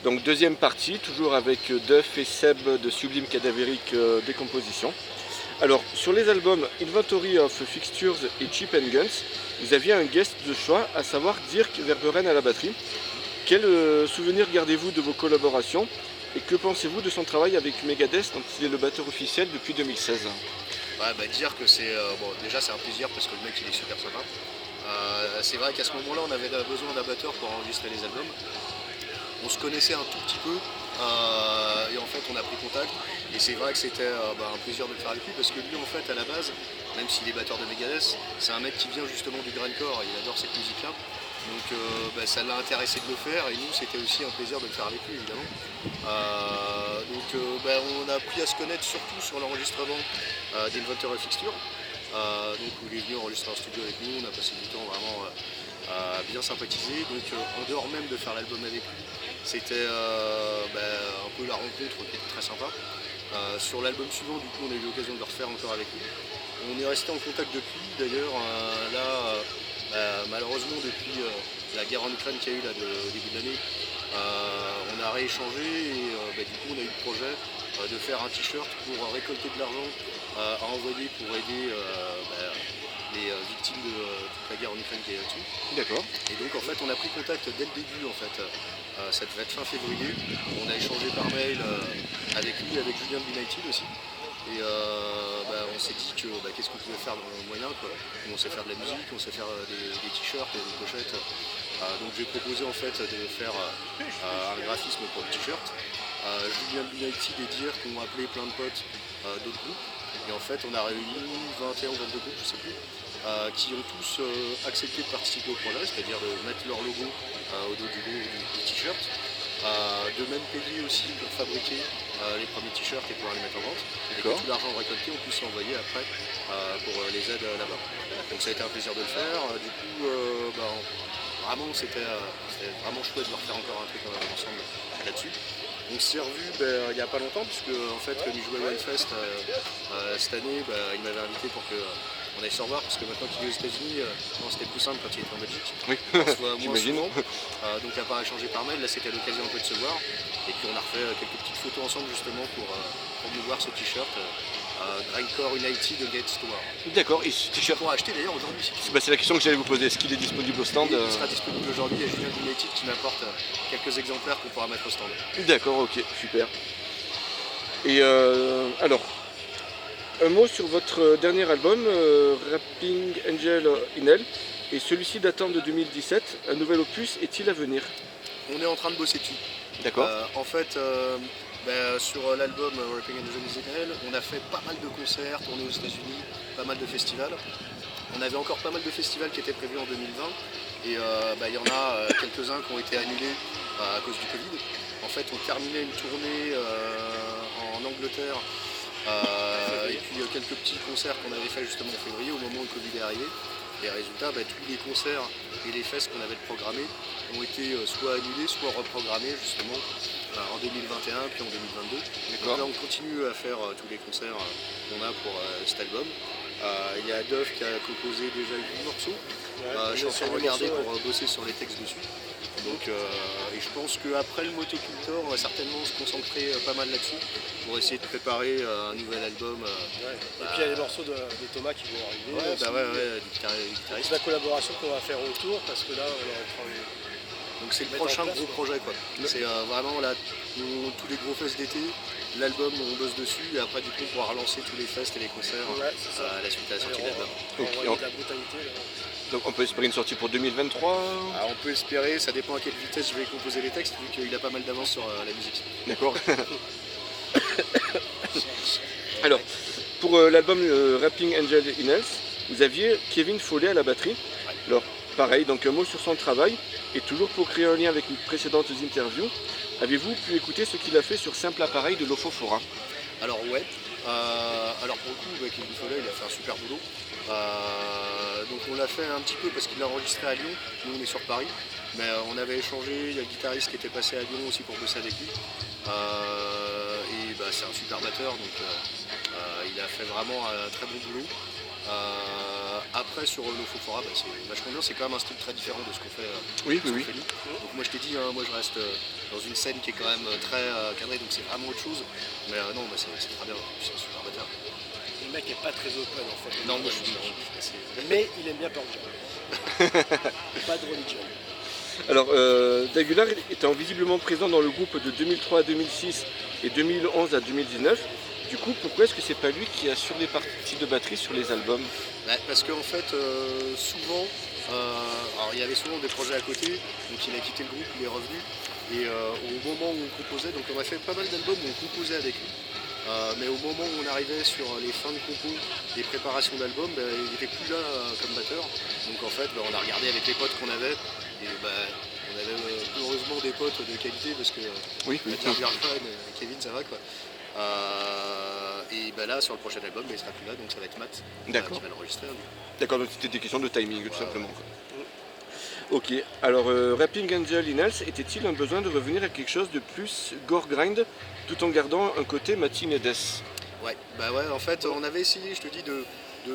Donc deuxième partie, toujours avec Duff et Seb de Sublime Cadavérique Décomposition. Alors sur les albums Inventory of Fixtures et Cheap and Guns, vous aviez un guest de choix, à savoir Dirk Verberen à la batterie. Quel souvenir gardez-vous de vos collaborations et que pensez-vous de son travail avec Megadeth dont il est le batteur officiel depuis 2016? Ouais, dire que c'est bon, déjà c'est un plaisir parce que le mec il est super sympa. C'est vrai qu'à ce moment-là on avait besoin d'un batteur pour enregistrer les albums. On se connaissait un tout petit peu et en fait on a pris contact et c'est vrai que c'était un plaisir de le faire avec lui parce que lui en fait à la base, même s'il est batteur de Megadeth, c'est un mec qui vient justement du grindcore et il adore cette musique là. Donc ça l'a intéressé de le faire et nous c'était aussi un plaisir de le faire avec lui évidemment. On a appris à se connaître surtout sur l'enregistrement d'Inventory of Fixtures. Donc où il est venu enregistrer en studio avec nous, on a passé du temps vraiment bien sympathisé. Donc en dehors même de faire l'album avec lui, c'était un peu la rencontre qui était très sympa. Sur l'album suivant, du coup, on a eu l'occasion de le refaire encore avec lui. On est resté en contact depuis. D'ailleurs, malheureusement, depuis la guerre en Ukraine qu'il y a eu là, au début de l'année, on a rééchangé et du coup, on a eu le projet de faire un t-shirt pour récolter de l'argent à envoyer pour aider les victimes de toute la guerre en Ukraine qui est là-dessus. D'accord. Et donc en fait on a pris contact dès le début en fait. Ça devait être fin février. On a échangé par mail avec lui, avec Julien de United aussi. Et on s'est dit que qu'est-ce qu'on pouvait faire dans le moyen quoi. On sait faire de la musique, on sait faire des t-shirts et des pochettes. Donc j'ai proposé en fait de faire un graphisme pour le t-shirt. Julien de United et Dire qu'on appelé plein de potes d'autres groupes. Et en fait on a réuni 21 ou 22 groupes, je sais plus. Qui ont tous accepté de participer au projet, c'est-à-dire de mettre leur logo au dos du t-shirt, de même payer aussi pour fabriquer les premiers t-shirts et pouvoir les mettre en vente, et que tout l'argent récolté on puisse l'envoyer après pour les aides là-bas. Donc ça a été un plaisir de le faire, du coup vraiment c'était vraiment chouette de refaire encore un truc ensemble là-dessus. On s'est revu il n'y a pas longtemps, puisque en fait comme il jouait au Hellfest cette année, il m'avait invité pour que on aille se revoir, parce que maintenant qu'il est aux États-Unis, c'était plus simple quand il était en Belgique. Oui, On se voit moins j'imagine. souvent. Donc à part échanger par mail, là c'était l'occasion un peu de se voir. Et puis on a refait quelques petites photos ensemble justement pour nous voir ce t-shirt. Grindcore United Against War. D'accord, et ce t-shirt pour acheter d'ailleurs aujourd'hui. c'est la question que j'allais vous poser, est-ce qu'il est disponible au stand? Il sera disponible aujourd'hui, il y a Julien United qui m'apporte quelques exemplaires qu'on pourra mettre au stand. D'accord, ok, super. Et alors, un mot sur votre dernier album, Rapping Angel in Hell, et celui-ci datant de 2017. Un nouvel opus est-il à venir? On est en train de bosser dessus. D'accord. En fait, sur l'album Rapping Angel in Hell, on a fait pas mal de concerts, tournés aux États-Unis, pas mal de festivals. On avait encore pas mal de festivals qui étaient prévus en 2020 et il y en a quelques-uns qui ont été annulés à cause du Covid. En fait, on terminait une tournée en Angleterre et puis quelques petits concerts qu'on avait fait justement en février au moment où le Covid est arrivé. Et résultat, tous les concerts et les fests qu'on avait programmés ont été soit annulés, soit reprogrammés justement en 2021 puis en 2022. Donc là, on continue à faire tous les concerts qu'on a pour cet album. Il y a Duff qui a composé déjà 8 morceaux. Je suis en train de regarder pour bosser sur les textes dessus. Donc, et je pense qu'après le Motocultor, on va certainement se concentrer pas mal là-dessus pour essayer de préparer un nouvel album. Et puis il y a les morceaux de Thomas qui vont arriver. Du guitariste. C'est la collaboration qu'on va faire autour parce que là on est en train de... Donc c'est le prochain gros projet quoi. C'est vraiment là, tous les gros fests d'été, l'album on bosse dessus et après du coup on pourra relancer tous les fests et les concerts à la suite à la sortie de l'album. De la brutalité là. Donc on peut espérer une sortie pour 2023? On peut espérer, ça dépend à quelle vitesse je vais composer les textes vu qu'il a pas mal d'avance sur la musique. D'accord. Alors, pour l'album Rapping Angel in Hell, vous aviez Kevin Foley à la batterie. Ouais. Alors, pareil, donc un mot sur son travail. Et toujours pour créer un lien avec une précédente interview, avez-vous pu écouter ce qu'il a fait sur Simple Appareil de Lofofora? Alors ouais, alors pour le coup, Kevin Foley, il a fait un super boulot. Donc on l'a fait un petit peu parce qu'il l'a enregistré à Lyon, nous on est sur Paris. Mais on avait échangé, il y a le guitariste qui était passé à Lyon aussi pour bosser avec lui. Et c'est un super batteur, donc il a fait vraiment un très bon boulot. Après sur l'Ofofora, c'est vachement bien, c'est quand même un style très différent de ce qu'on fait. Oui, ce qu'on oui, fait nous. Donc moi je t'ai dit, hein, moi je reste dans une scène qui est quand même très cadrée, donc c'est vraiment autre chose. Mais non, c'est très bien, c'est un super batteur. Le mec est pas très open en fait. Non, moi je suis assez... Mais il aime bien Pearl Jam. Pas de religion. Alors, Daguilar étant visiblement présent dans le groupe de 2003 à 2006 et 2011 à 2019, du coup, pourquoi est-ce que c'est pas lui qui assure les parties de batterie sur les albums? Parce qu'en fait, souvent, alors il y avait souvent des projets à côté, donc il a quitté le groupe, il est revenu, et au moment où on composait, donc on a fait pas mal d'albums où on composait avec lui, mais au moment où on arrivait sur les fins de compos, les préparations d'albums, il n'était plus là comme batteur, donc en fait, on a regardé avec les potes qu'on avait, et on avait heureusement des potes de qualité, parce que Oui, on va dire Björn, Kevin, ça va quoi. Et là sur le prochain album il sera plus là, donc ça va être Matt qui va l'enregistrer. D'accord, donc c'était des questions de timing tout simplement. Quoi. Ok, alors Rapping Angel Inels était-il un besoin de revenir à quelque chose de plus gore grind tout en gardant un côté Martin et Death? Ouais, en fait on avait essayé, je te dis, de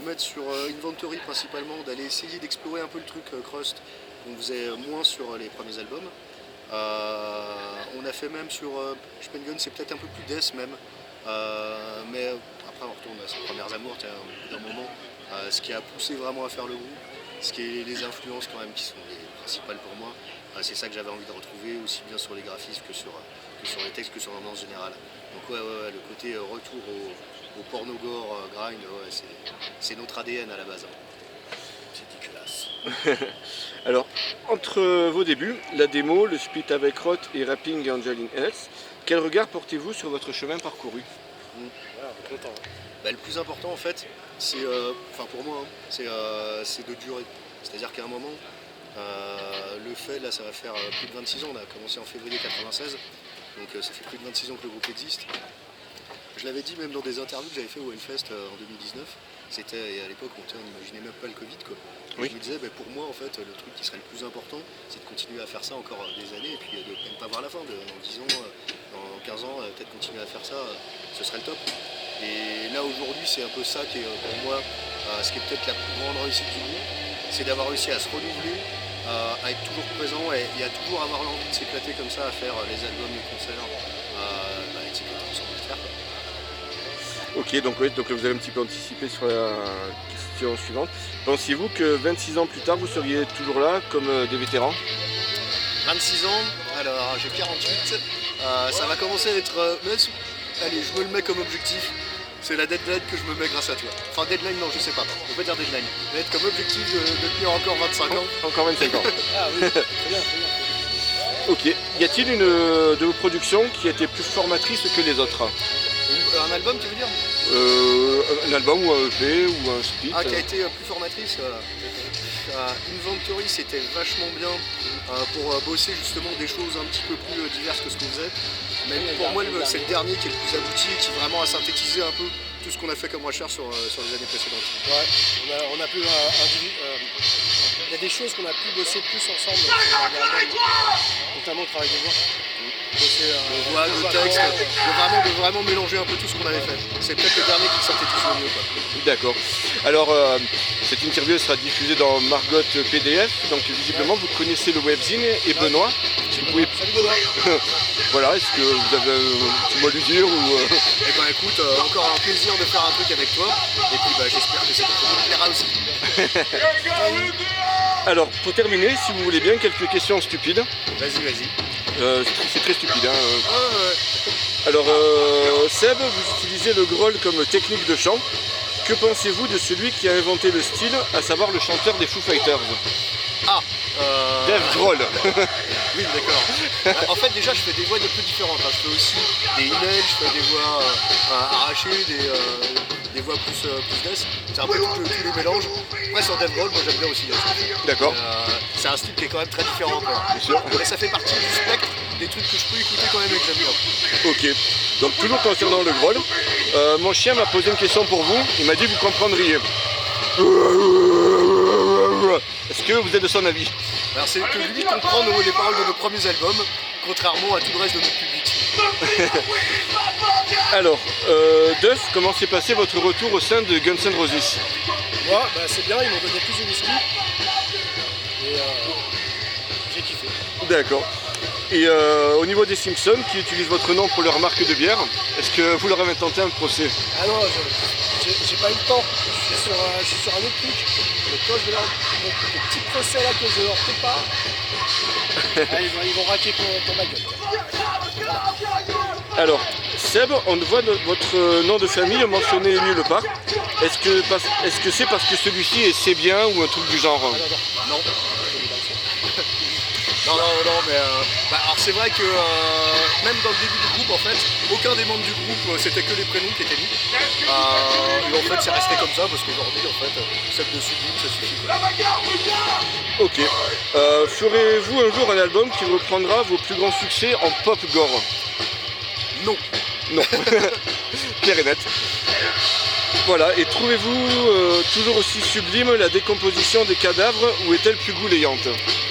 mettre sur Inventory principalement, d'aller essayer d'explorer un peu le truc Crust qu'on faisait moins sur les premiers albums. On a fait même sur Chip and Gun, c'est peut-être un peu plus death même, mais après on retourne à ses premières amours d'un moment. Ce qui a poussé vraiment à faire le groupe, ce qui est les influences quand même qui sont les principales pour moi, c'est ça que j'avais envie de retrouver aussi bien sur les graphismes que sur les textes, que sur l'ambiance générale. Donc le côté retour au porno gore grind, c'est notre ADN à la base. C'est dégueulasse. Alors, entre vos débuts, la démo, le split avec Roth et Rapping Angel Inels, quel regard portez-vous sur votre chemin parcouru? Voilà, on est content. Le plus important en fait, c'est, pour moi, c'est de durer. C'est-à-dire qu'à un moment, le fait, là ça va faire plus de 26 ans, on a commencé en février 96, donc ça fait plus de 26 ans que le groupe existe. Je l'avais dit même dans des interviews que j'avais fait au Hellfest en 2019, c'était à l'époque on n'imaginait même pas le Covid quoi. Oui. Je me disais pour moi en fait le truc qui serait le plus important c'est de continuer à faire ça encore des années et puis de ne pas voir la fin, dans 10 ans, dans 15 ans, peut-être continuer à faire ça, ce serait le top. Et là aujourd'hui c'est un peu ça qui est pour moi ce qui est peut-être la plus grande réussite du groupe, c'est d'avoir réussi à se renouveler, à être toujours présent et à toujours avoir l'envie de s'éclater comme ça, à faire les albums, les concerts, et de s'éclater ensemble de faire quoi. Ok, donc vous avez un petit peu anticipé sur la question suivante. Pensez-vous que 26 ans plus tard, vous seriez toujours là comme des vétérans? 26 ans, alors j'ai 48, ça va commencer à être... allez, je me le mets comme objectif, c'est la deadline que je me mets grâce à toi. Enfin deadline, non, je sais pas, on peut dire deadline. Mais être comme objectif de tenir encore 25 ans. Encore 25 ans. Ah oui, très bien, très bien. Ok, y a-t-il une de vos productions qui a été plus formatrice que les autres? Un album, tu veux dire? Un album ou un EP ou un split? Qui a été plus formatrice. Inventory c'était vachement bien pour bosser justement des choses un petit peu plus diverses que ce qu'on faisait. Mais pour moi c'est le dernier qui est le plus abouti, qui vraiment a synthétisé un peu tout ce qu'on a fait comme recherche sur les années précédentes. Ouais, on a pu il y a des choses qu'on a pu bosser plus ensemble, notamment le travail des voix. Le voix, le texte, de vraiment mélanger un peu tout ce qu'on avait fait. C'est peut-être le dernier qui synthétise le mieux. D'accord. Alors, cette interview sera diffusée dans Margot PDF, donc visiblement vous connaissez le webzine et Benoît. Si vous pouvez... Salut Benoît. Voilà, est-ce que vous avez un petit mot à lui dire ou Eh ben écoute, encore un plaisir de faire un truc avec toi, et puis j'espère que ça te plaira aussi. Alors, pour terminer, si vous voulez bien, quelques questions stupides. Vas-y. C'est très stupide. Alors, Seb, vous utilisez le growl comme technique de chant. Que pensez-vous de celui qui a inventé le style, à savoir le chanteur des Foo Fighters? Dave Grohl. Oui, d'accord. En fait, déjà, je fais des voix de peu différentes. Je fais aussi des emails, je fais des voix arrachées, des voix plus death. C'est un peu tous les mélanges. Après, sur Dave Grohl, moi j'aime bien aussi death. D'accord. C'est un style qui est quand même très différent. Bien sûr. Mais ça fait partie du spectre des trucs que je peux écouter quand même et que j'aime bien. Ok. Donc, toujours concernant le growl, mon chien m'a posé une question pour vous. Il m'a dit vous comprendriez. Est-ce que vous êtes de son avis? Alors c'est que lui comprend les paroles de nos premiers albums, contrairement à tout le reste de notre public. Alors, Duff, comment s'est passé votre retour au sein de Guns N' Roses? Moi, bah, c'est bien, ils m'ont donné plus de whisky. Et j'ai kiffé. D'accord. Et au niveau des Simpsons, qui utilisent votre nom pour leur marque de bière, est-ce que vous leur avez tenté un procès? Ah non, j'ai pas eu le temps. Je suis sur un autre truc. Mais quand je vais leur mon petit procès là que je leur prépare, ah, ils vont raquer pour ma gueule. Alors, Seb, on voit votre nom de famille mentionné nulle part. Est-ce que c'est parce que celui-ci est C'est bien ou un truc du genre? Non. Non, mais alors c'est vrai que même dans le début du groupe, en fait, aucun des membres du groupe, c'était que les prénoms qui étaient mis. Et en fait, c'est resté comme ça parce qu'aujourd'hui, en fait, celle de Sublime, ça suffit. Quoi. Ok. Ferez-vous un jour un album qui reprendra vos plus grands succès en pop gore? Non. Non. Clair et net. Voilà, et trouvez-vous toujours aussi sublime la décomposition des cadavres ou est-elle plus goulayante?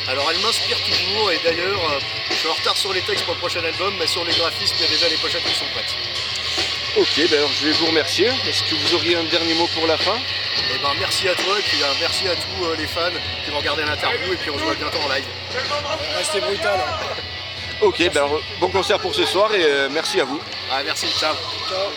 Alors elle m'inspire toujours et d'ailleurs je suis en retard sur les textes pour le prochain album, mais sur les graphismes il y a déjà les pochettes qui sont prêtes. Ok, ben alors je vais vous remercier. Est-ce que vous auriez un dernier mot pour la fin? Et ben merci à toi et puis merci à tous les fans qui vont regarder l'interview et puis on se voit bientôt en live. Restez brutal. Hein. Ok, ben alors, bon concert pour ce soir et merci à vous. Ah merci, ciao. Ciao.